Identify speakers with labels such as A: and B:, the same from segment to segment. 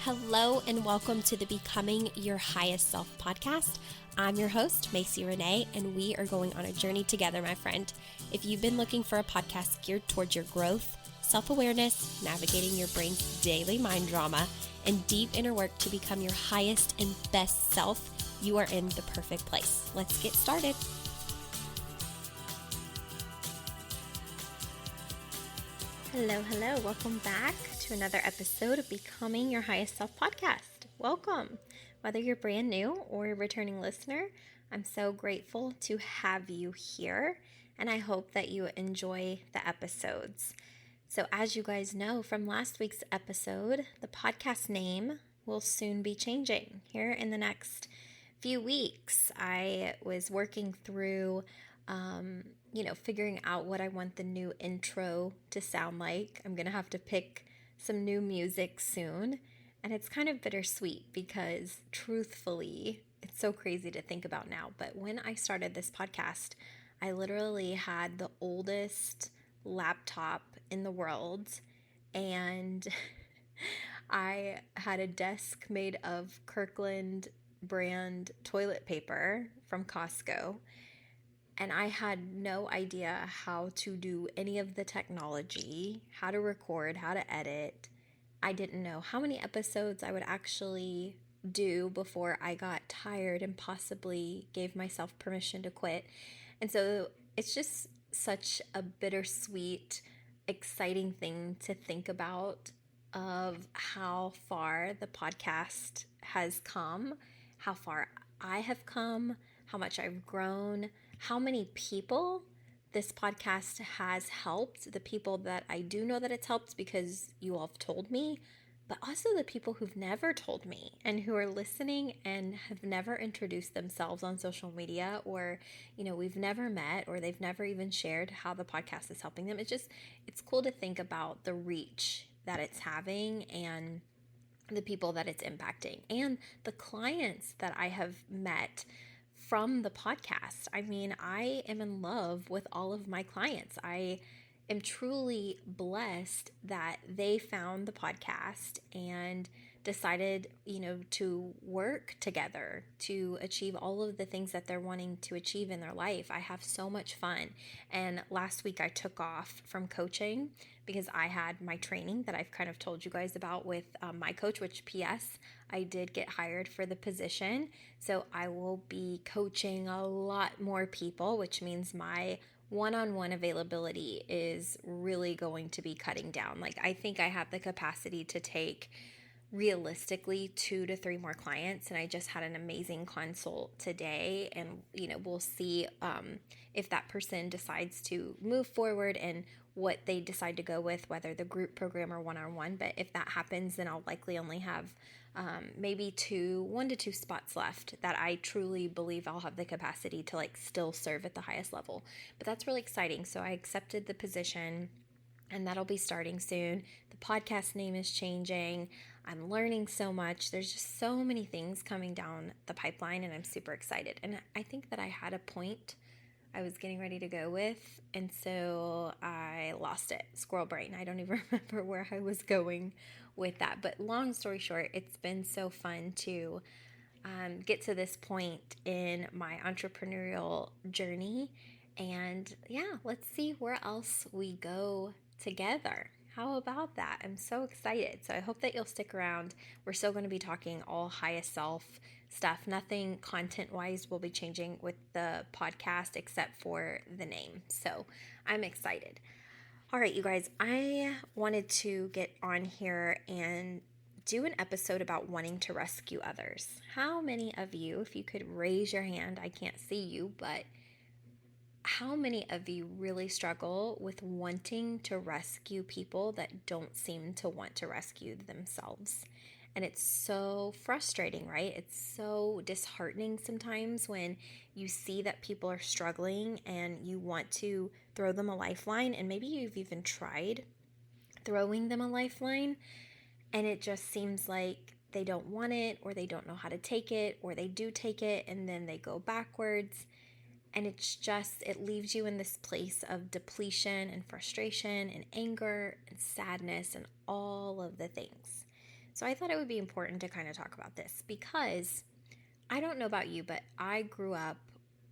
A: Hello and welcome to the Becoming Your Highest Self podcast. I'm your host, Macy Renee, and we are going on a journey together, my friend. If you've been looking for a podcast geared towards your growth, self-awareness, navigating your brain's daily mind drama, and deep inner work to become your highest and best self, you are in the perfect place. Let's get started. Hello. Welcome back to another episode of Becoming Your Highest Self podcast. Welcome. Whether you're brand new or a returning listener, I'm so grateful to have you here, and I hope that you enjoy the episodes. So as you guys know from last week's episode, the podcast name will soon be changing here in the next few weeks. I was working through figuring out what I want the new intro to sound like. I'm going to have to pick some new music soon. And it's kind of bittersweet because truthfully, it's so crazy to think about now. But when I started this podcast, I literally had the oldest laptop in the world. And I had a desk made of Kirkland brand toilet paper from Costco. And I had no idea how to do any of the technology, how to record, how to edit. I didn't know how many episodes I would actually do before I got tired and possibly gave myself permission to quit. And so it's just such a bittersweet, exciting thing to think about of how far the podcast has come, how far I have come, how much I've grown, how many people this podcast has helped, the people that I do know that it's helped because you all have told me, but also the people who've never told me and who are listening and have never introduced themselves on social media, or, we've never met, or they've never even shared how the podcast is helping them. It's cool to think about the reach that it's having and the people that it's impacting and the clients that I have met from the podcast. I mean, I am in love with all of my clients. I am truly blessed that they found the podcast and decided, to work together to achieve all of the things that they're wanting to achieve in their life. I have so much fun. And last week I took off from coaching because I had my training that I've kind of told you guys about with my coach, which P.S. I did get hired for the position. So I will be coaching a lot more people, which means my one-on-one availability is really going to be cutting down. Like, I think I have the capacity to take realistically 2 to 3 more clients, and I just had an amazing consult today, and we'll see if that person decides to move forward and what they decide to go with, whether the group program or one-on-one. But if that happens, then I'll likely only have maybe 1 to 2 spots left that I truly believe I'll have the capacity to still serve at the highest level. But that's really exciting. So I accepted the position, and that'll be starting soon. The podcast name is changing. I'm learning so much. There's just so many things coming down the pipeline, and I'm super excited. And I think that I had a point I was getting ready to go with, and so I lost it. Squirrel brain. I don't even remember where I was going with that. But long story short, it's been so fun to get to this point in my entrepreneurial journey. And yeah, let's see where else we go together. How about that? I'm so excited. So I hope that you'll stick around. We're still going to be talking all highest self stuff. Nothing content-wise will be changing with the podcast except for the name. So I'm excited. All right, you guys, I wanted to get on here and do an episode about wanting to rescue others. How many of you, if you could raise your hand, I can't see you, but how many of you really struggle with wanting to rescue people that don't seem to want to rescue themselves? And it's so frustrating, right? It's so disheartening sometimes when you see that people are struggling and you want to throw them a lifeline, and maybe you've even tried throwing them a lifeline, and it just seems like they don't want it, or they don't know how to take it, or they do take it and then they go backwards. And it leaves you in this place of depletion and frustration and anger and sadness and all of the things. So I thought it would be important to kind of talk about this because I don't know about you, but I grew up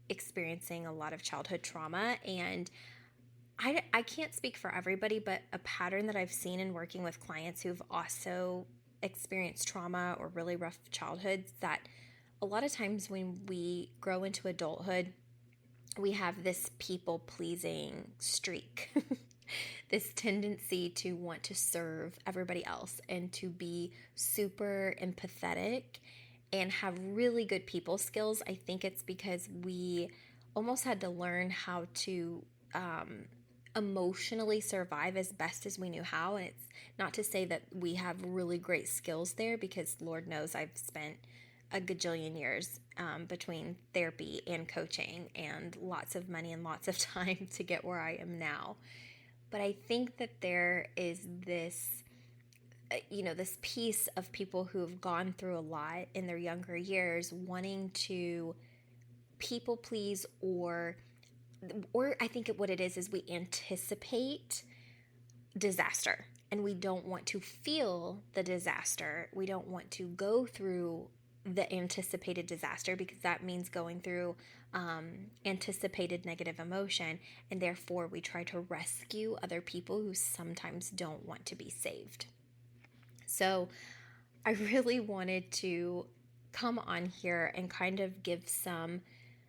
A: experiencing a lot of childhood trauma, and I can't speak for everybody, but a pattern that I've seen in working with clients who've also experienced trauma or really rough childhoods, that a lot of times when we grow into adulthood, we have this people pleasing streak, this tendency to want to serve everybody else and to be super empathetic and have really good people skills. I think it's because we almost had to learn how to emotionally survive as best as we knew how. And it's not to say that we have really great skills there, because Lord knows I've spent a gajillion years between therapy and coaching and lots of money and lots of time to get where I am now. But I think that there is this, this piece of people who have gone through a lot in their younger years wanting to people please, or I think what it is we anticipate disaster, and we don't want to feel the disaster. We don't want to go through the anticipated disaster, because that means going through anticipated negative emotion, and therefore we try to rescue other people who sometimes don't want to be saved. So I really wanted to come on here and kind of give some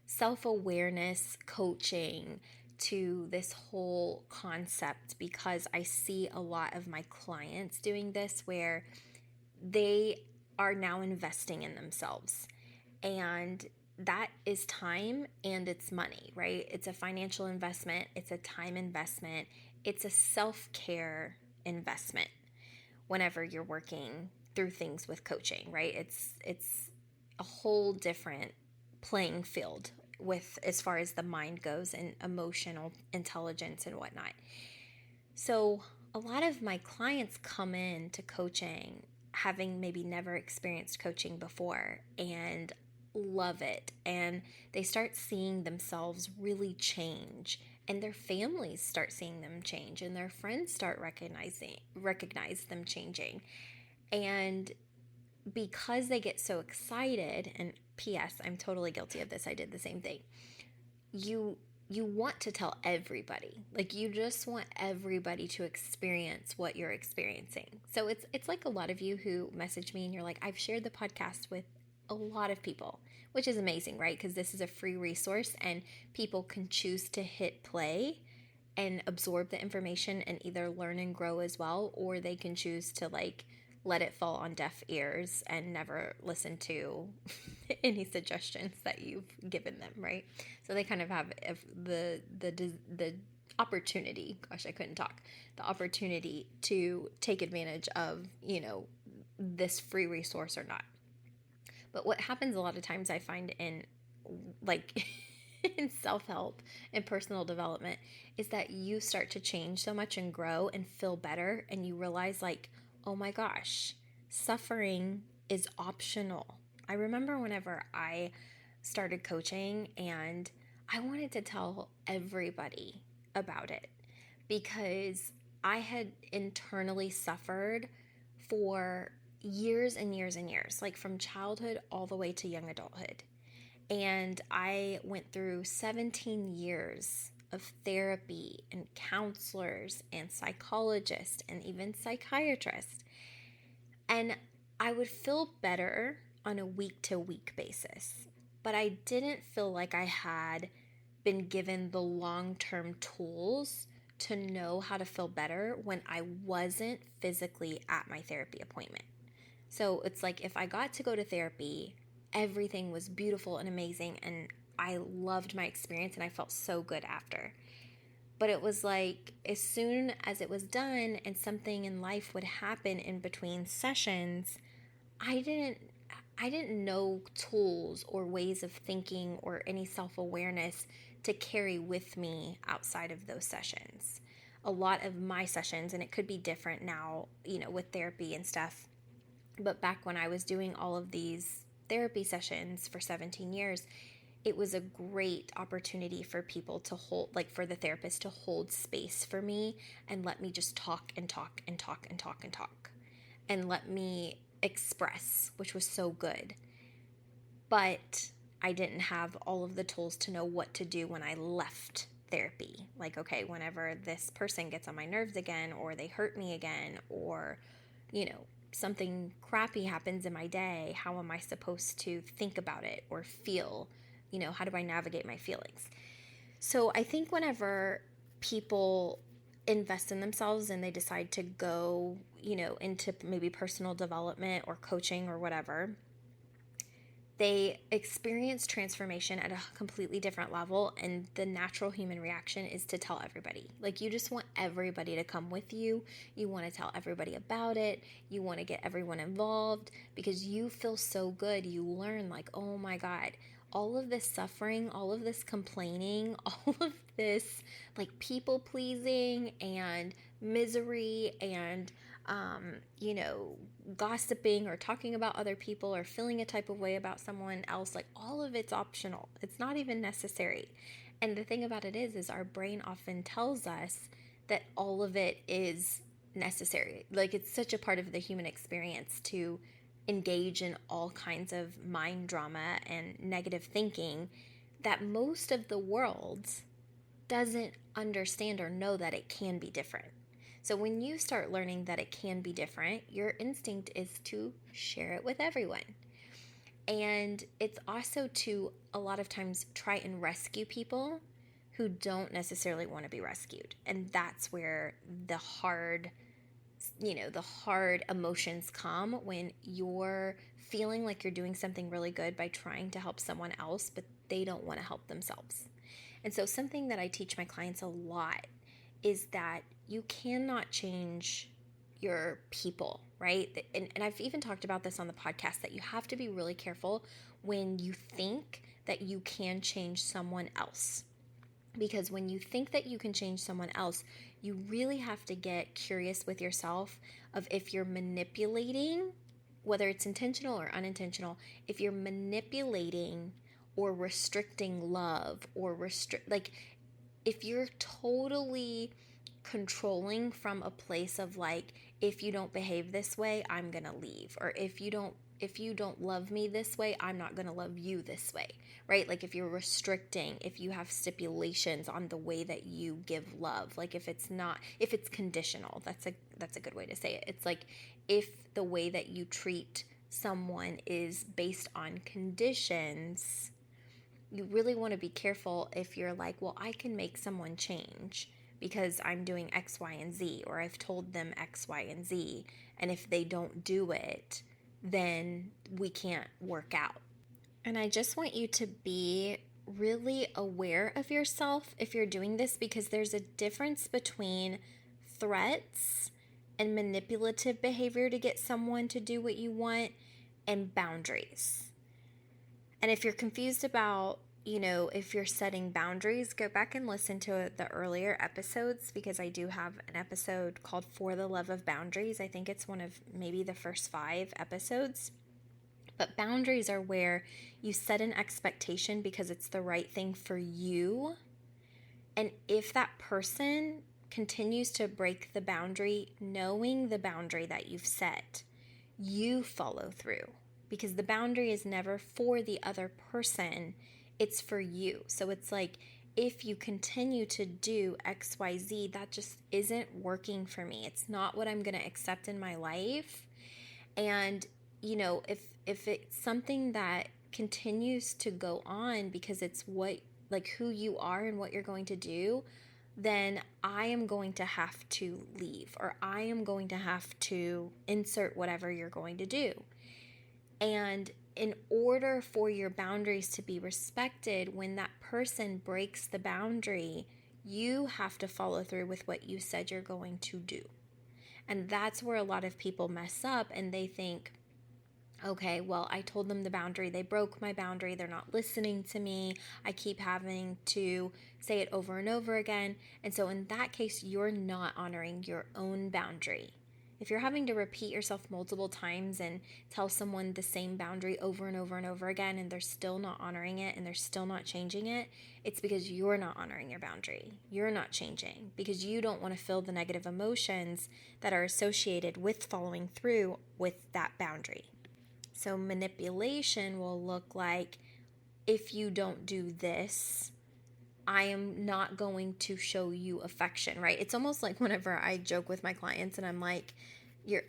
A: self-awareness coaching to this whole concept, because I see a lot of my clients doing this where they are now investing in themselves, and that is time and it's money, right? It's a financial investment, it's a time investment, it's a self-care investment whenever you're working through things with coaching, right? It's a whole different playing field with as far as the mind goes and emotional intelligence and whatnot. So a lot of my clients come in to coaching having maybe never experienced coaching before and love it, and they start seeing themselves really change, and their families start seeing them change, and their friends start recognize them changing. And because they get so excited, and P.S., I'm totally guilty of this, I did the same thing, you want to tell everybody. Like, you just want everybody to experience what you're experiencing. So it's like a lot of you who message me and you're like, I've shared the podcast with a lot of people, which is amazing, right? Because this is a free resource and people can choose to hit play and absorb the information and either learn and grow as well, or they can choose to let it fall on deaf ears and never listen to any suggestions that you've given them, right? So they kind of have the opportunity, gosh, I couldn't talk, the opportunity to take advantage of, this free resource or not. But what happens a lot of times, I find in in self-help and personal development, is that you start to change so much and grow and feel better, and you realize oh my gosh, suffering is optional. I remember whenever I started coaching and I wanted to tell everybody about it, because I had internally suffered for years and years and years, from childhood all the way to young adulthood. And I went through 17 years of therapy and counselors and psychologists and even psychiatrists. And I would feel better on a week-to-week basis, but I didn't feel like I had been given the long-term tools to know how to feel better when I wasn't physically at my therapy appointment. So it's like, if I got to go to therapy, everything was beautiful and amazing, and I loved my experience and I felt so good after. But it was like, as soon as it was done and something in life would happen in between sessions, I didn't know tools or ways of thinking or any self-awareness to carry with me outside of those sessions. A lot of my sessions, and it could be different now, with therapy and stuff, but back when I was doing all of these therapy sessions for 17 years, it was a great opportunity for people to hold, for the therapist to hold space for me and let me just talk and talk and talk and talk and talk, and let me express, which was so good. But I didn't have all of the tools to know what to do when I left therapy. Like, okay, whenever this person gets on my nerves again, or they hurt me again, or, something crappy happens in my day, how am I supposed to think about it or feel? How do I navigate my feelings? So I think whenever people invest in themselves and they decide to go, into maybe personal development or coaching or whatever, they experience transformation at a completely different level, and the natural human reaction is to tell everybody. Like, you just want everybody to come with you. You want to tell everybody about it. You want to get everyone involved because you feel so good. You learn, like, oh my God, all of this suffering, all of this complaining, all of this like people pleasing and misery and gossiping or talking about other people or feeling a type of way about someone else, like all of it's optional. It's not even necessary. And the thing about it is our brain often tells us that all of it is necessary. Like, it's such a part of the human experience to engage in all kinds of mind drama and negative thinking that most of the world doesn't understand or know that it can be different. So when you start learning that it can be different, your instinct is to share it with everyone. And it's also to a lot of times try and rescue people who don't necessarily want to be rescued. And that's where the hard emotions come, when you're feeling like you're doing something really good by trying to help someone else, but they don't want to help themselves. And so something that I teach my clients a lot is that you cannot change your people, right? And I've even talked about this on the podcast, that you have to be really careful when you think that you can change someone else. Because when you think that you can change someone else, you really have to get curious with yourself of if you're manipulating, whether it's intentional or unintentional, if you're manipulating or restricting love or if you're totally controlling from a place of like, if you don't behave this way, I'm gonna leave, or if you don't love me this way, I'm not gonna love you this way, right? Like, if you're restricting, if you have stipulations on the way that you give love, like if it's conditional, that's a good way to say it. It's like, if the way that you treat someone is based on conditions, you really want to be careful if you're like, well, I can make someone change because I'm doing X, Y, and Z, or I've told them X, Y, and Z, and if they don't do it, then we can't work out. And I just want you to be really aware of yourself if you're doing this, because there's a difference between threats and manipulative behavior to get someone to do what you want and boundaries. And if you're confused about, if you're setting boundaries, go back and listen to the earlier episodes, because I do have an episode called For the Love of Boundaries. I think it's one of maybe the first 5 episodes. But boundaries are where you set an expectation because it's the right thing for you. And if that person continues to break the boundary, knowing the boundary that you've set, you follow through. Because the boundary is never for the other person, it's for you. So it's like, if you continue to do XYZ, that just isn't working for me. It's not what I'm going to accept in my life. And, if it's something that continues to go on because it's who you are and what you're going to do, then I am going to have to leave, or I am going to have to insert whatever you're going to do. And in order for your boundaries to be respected, when that person breaks the boundary, you have to follow through with what you said you're going to do. And that's where a lot of people mess up, and they think, okay, well, I told them the boundary, they broke my boundary, they're not listening to me, I keep having to say it over and over again. And so in that case, you're not honoring your own boundary. If you're having to repeat yourself multiple times and tell someone the same boundary over and over and over again, and they're still not honoring it and they're still not changing it, it's because you're not honoring your boundary. You're not changing because you don't want to feel the negative emotions that are associated with following through with that boundary. So manipulation will look like, if you don't do this, I am not going to show you affection, right? It's almost like whenever I joke with my clients and I'm like,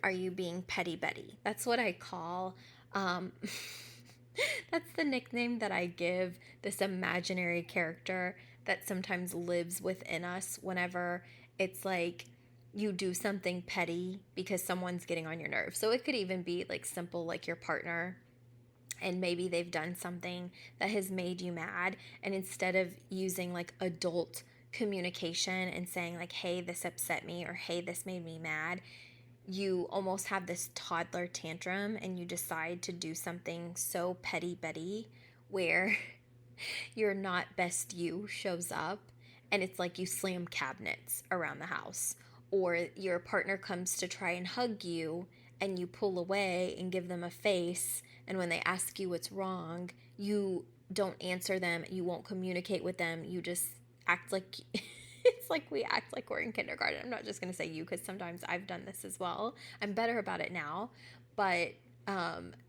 A: are you being petty Betty? That's what I call, that's the nickname that I give this imaginary character that sometimes lives within us whenever it's like you do something petty because someone's getting on your nerves. So it could even be like simple, like your partner, and maybe they've done something that has made you mad, and instead of using like adult communication and saying like, hey, this upset me, or hey, this made me mad, you almost have this toddler tantrum and you decide to do something so petty Betty where your not best you shows up, and it's like you slam cabinets around the house, or your partner comes to try and hug you and you pull away and give them a face, and when they ask you what's wrong, you don't answer them, you won't communicate with them, you just act like it's like we act like we're in kindergarten. I'm not just going to say you, because sometimes I've done this as well. I'm better about it now, but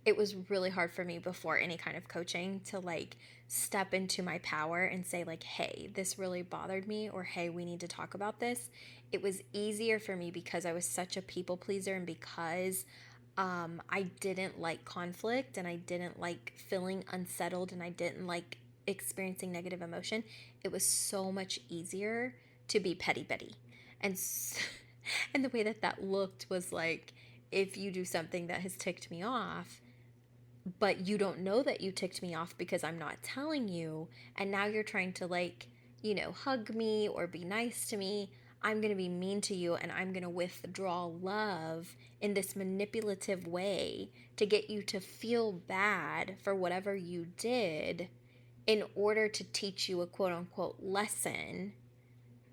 A: it was really hard for me before any kind of coaching to like step into my power and say like, hey, this really bothered me, or hey, we need to talk about this. It was easier for me because I was such a people pleaser, and because I didn't like conflict, and I didn't like feeling unsettled, and I didn't like experiencing negative emotion. It was so much easier to be petty Betty. And and the way that looked was like, if you do something that has ticked me off, but you don't know that you ticked me off because I'm not telling you, and now you're trying to like, hug me or be nice to me, I'm going to be mean to you, and I'm going to withdraw love in this manipulative way to get you to feel bad for whatever you did in order to teach you a quote unquote lesson.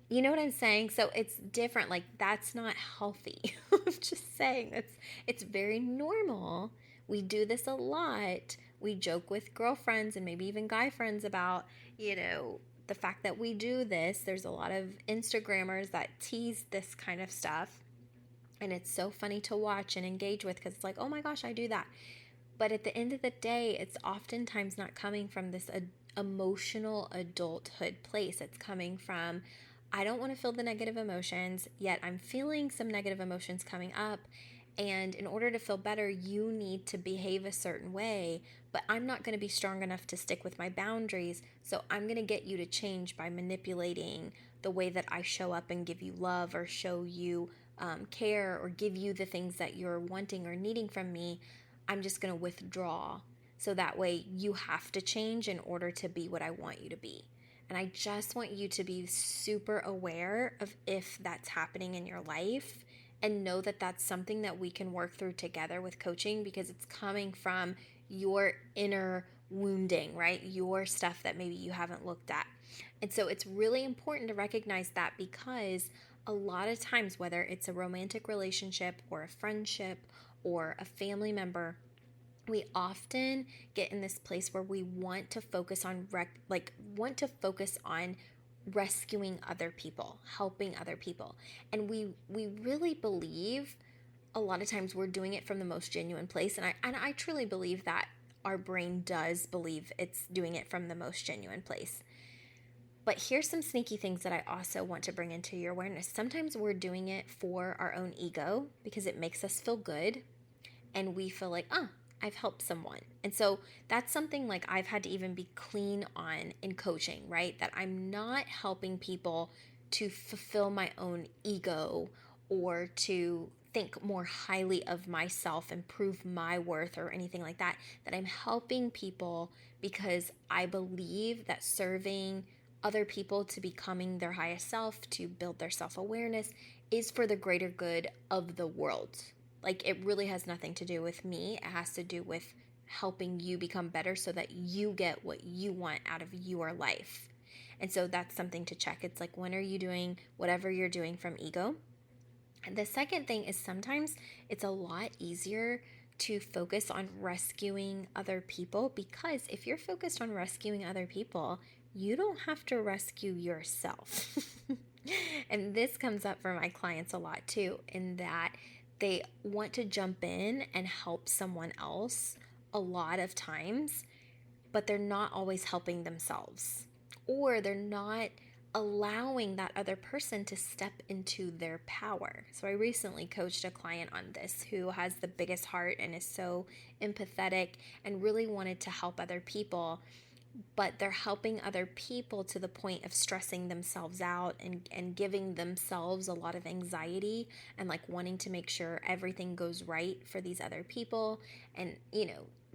A: You know what I'm saying? So it's different. Like, that's not healthy. I'm just saying it's very normal. We do this a lot. We joke with girlfriends and maybe even guy friends about, the fact that we do this. There's a lot of Instagrammers that tease this kind of stuff. And it's so funny to watch and engage with, because it's like, oh my gosh, I do that. But at the end of the day, it's oftentimes not coming from this emotional adulthood place. It's coming from, I don't want to feel the negative emotions, yet I'm feeling some negative emotions coming up. And in order to feel better, you need to behave a certain way, but I'm not going to be strong enough to stick with my boundaries. So I'm going to get you to change by manipulating the way that I show up and give you love, or show you care, or give you the things that you're wanting or needing from me. I'm just going to withdraw. So that way you have to change in order to be what I want you to be. And I just want you to be super aware of if that's happening in your life, and know that that's something that we can work through together with coaching, because it's coming from your inner wounding, right? Your stuff that maybe you haven't looked at. And so it's really important to recognize that, because a lot of times, whether it's a romantic relationship or a friendship or a family member, we often get in this place where we want to focus on rescuing other people, helping other people. And we really believe a lot of times we're doing it from the most genuine place. And I truly believe that our brain does believe it's doing it from the most genuine place. But here's some sneaky things that I also want to bring into your awareness. Sometimes we're doing it for our own ego because it makes us feel good, and we feel like, I've helped someone. And so that's something like I've had to even be clean on in coaching, right? That I'm not helping people to fulfill my own ego, or to think more highly of myself and prove my worth or anything like that. That I'm helping people because I believe that serving other people to becoming their highest self, to build their self-awareness, is for the greater good of the world. Like, it really has nothing to do with me. It has to do with helping you become better so that you get what you want out of your life. And so that's something to check. It's like, when are you doing whatever you're doing from ego? The second thing is sometimes it's a lot easier to focus on rescuing other people, because if you're focused on rescuing other people, you don't have to rescue yourself. And this comes up for my clients a lot too, in that they want to jump in and help someone else a lot of times, but they're not always helping themselves, or they're not allowing that other person to step into their power. So I recently coached a client on this who has the biggest heart and is so empathetic and really wanted to help other people, but they're helping other people to the point of stressing themselves out and giving themselves a lot of anxiety and like wanting to make sure everything goes right for these other people, and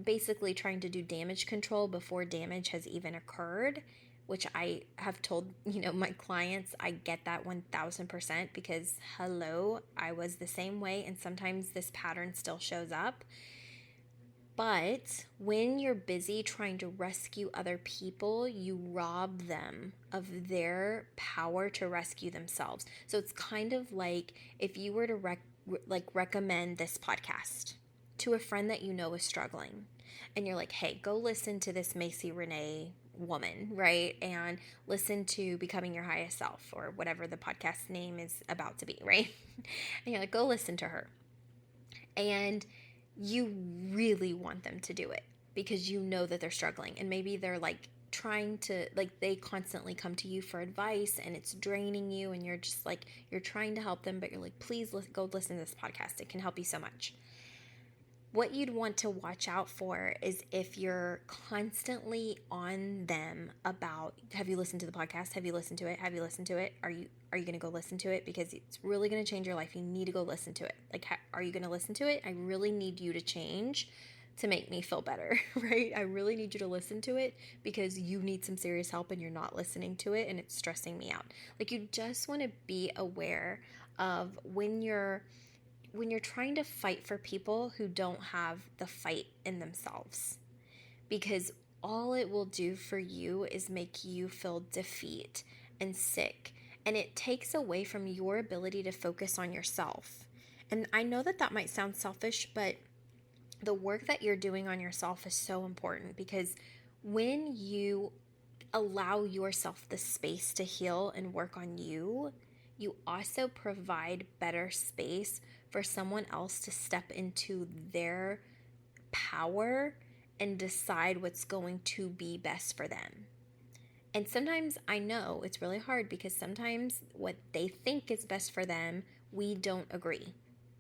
A: basically trying to do damage control before damage has even occurred, which I have told my clients I get that 1000%, because hello, I was the same way, and sometimes this pattern still shows up. But when you're busy trying to rescue other people, you rob them of their power to rescue themselves. So it's kind of like if you were to recommend this podcast to a friend that you know is struggling, and you're like, hey, go listen to this Macy Renee woman, right? And listen to Becoming Your Highest Self, or whatever the podcast name is about to be, right? And you're like, go listen to her. And you really want them to do it because you know that they're struggling, and maybe they're like trying to, like, they constantly come to you for advice and it's draining you, and you're just like, you're trying to help them, but you're like, please go listen to this podcast. It can help you so much. What you'd want to watch out for is if you're constantly on them about, have you listened to the podcast? Have you listened to it? Have you listened to it? Are you going to go listen to it? Because it's really going to change your life. You need to go listen to it. Like, are you going to listen to it? I really need you to change to make me feel better, right? I really need you to listen to it because you need some serious help and you're not listening to it and it's stressing me out. Like, you just want to be aware of when you're trying to fight for people who don't have the fight in themselves, because all it will do for you is make you feel defeat and sick, and it takes away from your ability to focus on yourself. And I know that might sound selfish, but the work that you're doing on yourself is so important, because when you allow yourself the space to heal and work on you, you also provide better space for someone else to step into their power and decide what's going to be best for them. And sometimes I know it's really hard, because sometimes what they think is best for them, we don't agree.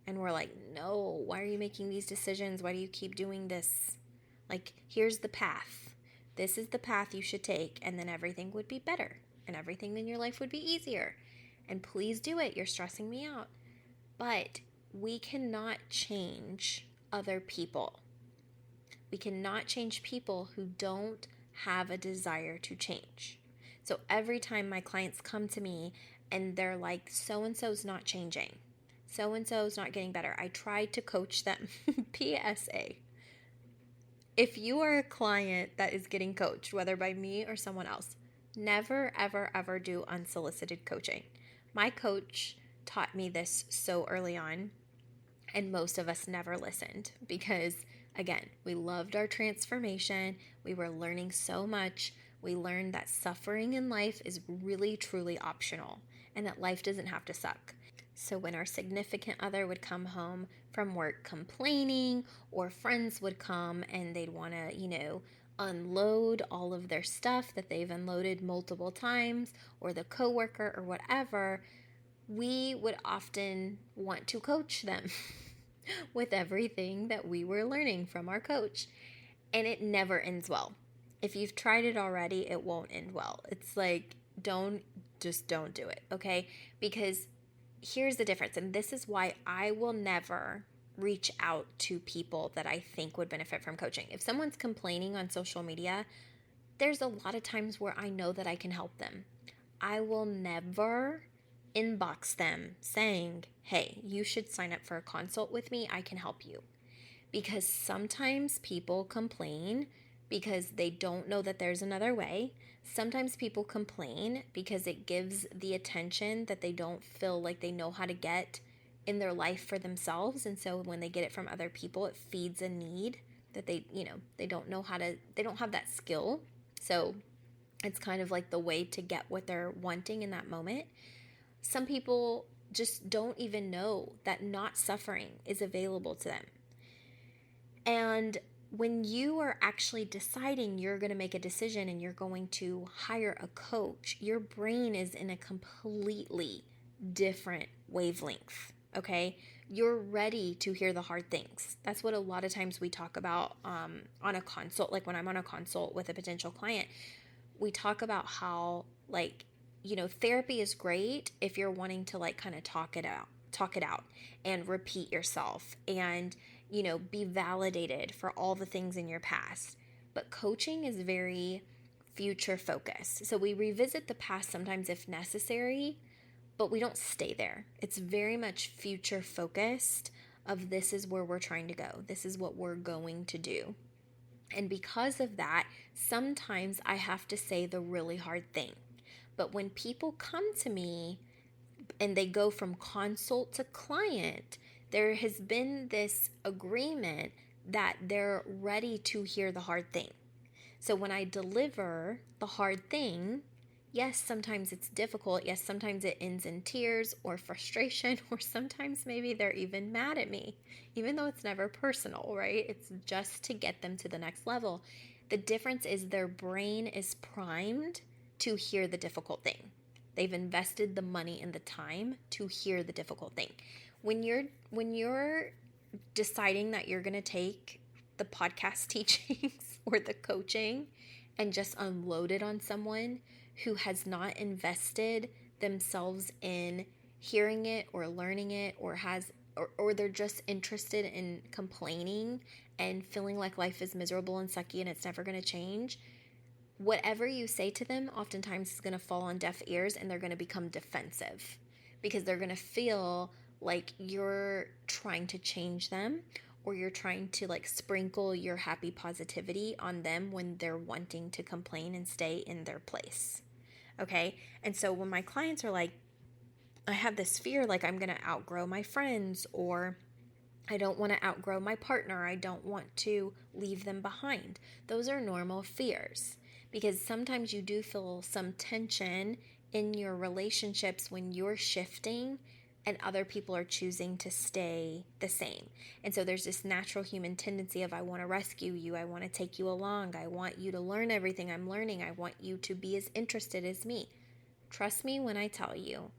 A: And we're like, no, why are you making these decisions? Why do you keep doing this? Like, here's the path. This is the path you should take, and then everything would be better, and everything in your life would be easier. And please do it. You're stressing me out. But we cannot change other people. We cannot change people who don't have a desire to change. So every time my clients come to me and they're like, so-and-so's not changing, so-and-so's not getting better, I tried to coach them. PSA. If you are a client that is getting coached, whether by me or someone else, never, ever, ever do unsolicited coaching. My coach taught me this so early on, and most of us never listened because, again, we loved our transformation. We were learning so much. We learned that suffering in life is really, truly optional, and that life doesn't have to suck. So when our significant other would come home from work complaining, or friends would come and they'd want to, unload all of their stuff that they've unloaded multiple times, or the coworker or whatever, we would often want to coach them with everything that we were learning from our coach. And it never ends well. If you've tried it already, it won't end well. It's like, don't do it, okay? Because here's the difference, and this is why I will never reach out to people that I think would benefit from coaching. If someone's complaining on social media, there's a lot of times where I know that I can help them. I will never inbox them saying, hey, you should sign up for a consult with me. I can help you. Because sometimes people complain because they don't know that there's another way. Sometimes people complain because it gives the attention that they don't feel like they know how to get in their life for themselves. And so when they get it from other people, it feeds a need that they don't know how to, they don't have that skill. So it's kind of like the way to get what they're wanting in that moment. Some people just don't even know that not suffering is available to them. And when you are actually deciding you're going to make a decision and you're going to hire a coach, your brain is in a completely different wavelength. Okay, you're ready to hear the hard things. That's what a lot of times we talk about on a consult. Like when I'm on a consult with a potential client, we talk about how, like, therapy is great if you're wanting to like kind of talk it out and repeat yourself and, be validated for all the things in your past. But coaching is very future focused. So we revisit the past sometimes if necessary, but we don't stay there. It's very much future focused of this is where we're trying to go. This is what we're going to do. And because of that, sometimes I have to say the really hard thing. But when people come to me and they go from consult to client, there has been this agreement that they're ready to hear the hard thing. So when I deliver the hard thing, yes, sometimes it's difficult. Yes, sometimes it ends in tears or frustration, or sometimes maybe they're even mad at me, even though it's never personal, right? It's just to get them to the next level. The difference is their brain is primed to hear the difficult thing. They've invested the money and the time to hear the difficult thing. When you're deciding that you're going to take the podcast teachings or the coaching and just unload it on someone who has not invested themselves in hearing it or learning it, or they're just interested in complaining and feeling like life is miserable and sucky and it's never going to change, whatever you say to them oftentimes is going to fall on deaf ears, and they're going to become defensive because they're going to feel like you're trying to change them, or you're trying to like sprinkle your happy positivity on them when they're wanting to complain and stay in their place. Okay? And so when my clients are like, I have this fear, like I'm going to outgrow my friends, or I don't want to outgrow my partner, I don't want to leave them behind. Those are normal fears, because sometimes you do feel some tension in your relationships when you're shifting and other people are choosing to stay the same. And so there's this natural human tendency of, I want to rescue you, I want to take you along, I want you to learn everything I'm learning, I want you to be as interested as me. Trust me when I tell you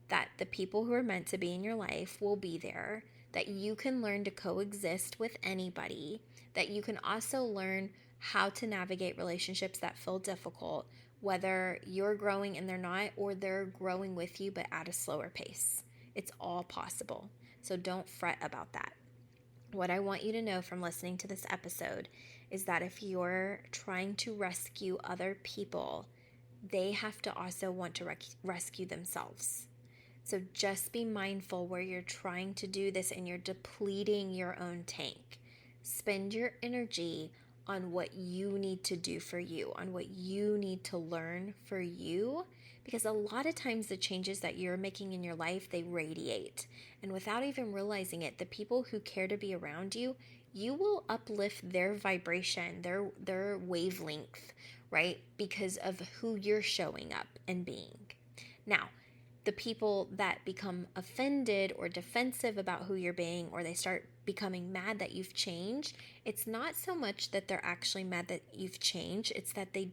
A: that the people who are meant to be in your life will be there, that you can learn to coexist with anybody, that you can also learn how to navigate relationships that feel difficult, whether you're growing and they're not, or they're growing with you but at a slower pace. It's all possible. So don't fret about that. What I want you to know from listening to this episode is that if you're trying to rescue other people, they have to also want to rescue themselves. So just be mindful where you're trying to do this and you're depleting your own tank. Spend your energy on what you need to do for you, on what you need to learn for you, because a lot of times the changes that you're making in your life, they radiate. And without even realizing it, the people who care to be around you, you will uplift their vibration, their wavelength, right? Because of who you're showing up and being. Now, the people that become offended or defensive about who you're being, or they start becoming mad that you've changed, it's not so much that they're actually mad that you've changed, it's that they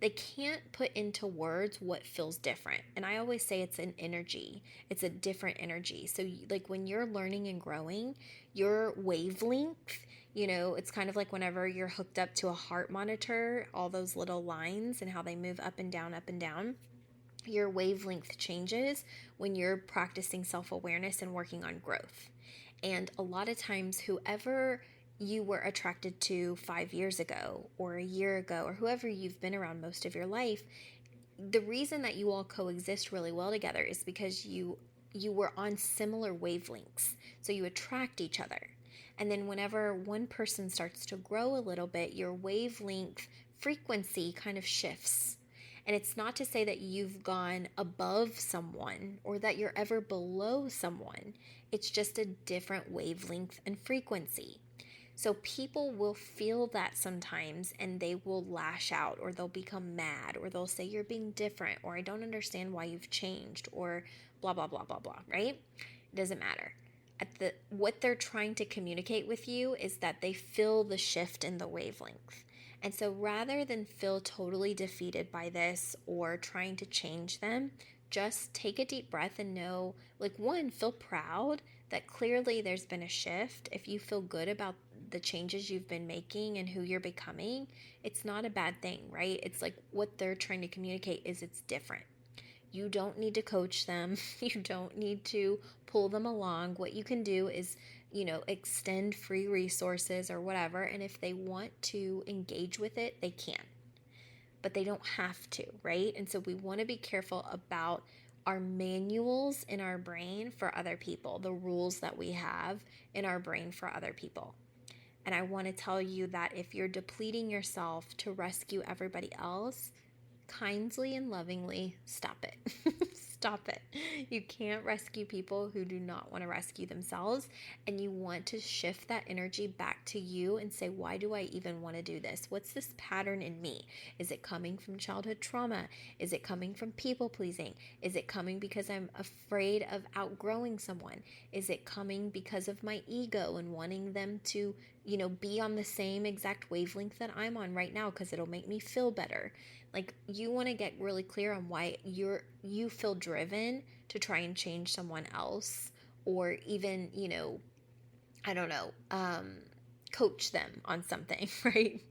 A: can't put into words what feels different. And I always say it's an energy. It's a different energy. So like when you're learning and growing, your wavelength, it's kind of like whenever you're hooked up to a heart monitor, all those little lines and how they move up and down, up and down. Your wavelength changes when you're practicing self-awareness and working on growth. And a lot of times, whoever you were attracted to 5 years ago or a year ago, or whoever you've been around most of your life, the reason that you all coexist really well together is because you were on similar wavelengths. So you attract each other. And then whenever one person starts to grow a little bit, your wavelength frequency kind of shifts. And it's not to say that you've gone above someone or that you're ever below someone. It's just a different wavelength and frequency. So people will feel that sometimes and they will lash out, or they'll become mad, or they'll say you're being different, or I don't understand why you've changed, or blah, blah, blah, blah, blah, right? It doesn't matter. What they're trying to communicate with you is that they feel the shift in the wavelength. And so rather than feel totally defeated by this or trying to change them, just take a deep breath and know, like, one, feel proud that clearly there's been a shift. If you feel good about the changes you've been making and who you're becoming, it's not a bad thing, right? It's like what they're trying to communicate is it's different. You don't need to coach them. You don't need to pull them along. What you can do is, extend free resources or whatever. And if they want to engage with it, they can. But they don't have to, right? And so we want to be careful about our manuals in our brain for other people, the rules that we have in our brain for other people. And I want to tell you that if you're depleting yourself to rescue everybody else, kindly and lovingly stop it. Stop it. You can't rescue people who do not want to rescue themselves, and you want to shift that energy back to you and say, why do I even want to do this? What's this pattern in me? Is it coming from childhood trauma? Is it coming from people pleasing? Is it coming because I'm afraid of outgrowing someone? Is it coming because of my ego and wanting them to, be on the same exact wavelength that I'm on right now because it'll make me feel better? Like, you want to get really clear on why you feel driven to try and change someone else, or even, I don't know, coach them on something, right?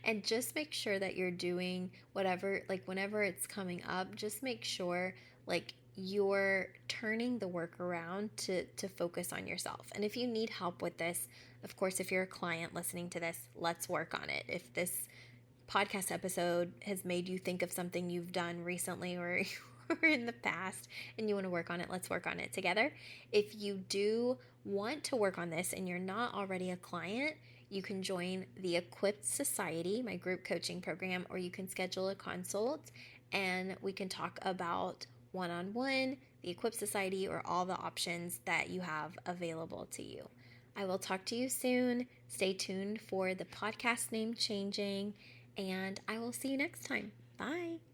A: And just make sure that you're doing whatever, like whenever it's coming up, just make sure like you're turning the work around to focus on yourself. And if you need help with this, of course, if you're a client listening to this, let's work on it. If this podcast episode has made you think of something you've done recently or in the past and you want to work on it, let's work on it together. If you do want to work on this and you're not already a client, you can join the Equipped Society, my group coaching program, or you can schedule a consult and we can talk about one-on-one, the Equipped Society, or all the options that you have available to you. I will talk to you soon. Stay tuned for the podcast name changing, and I will see you next time. Bye.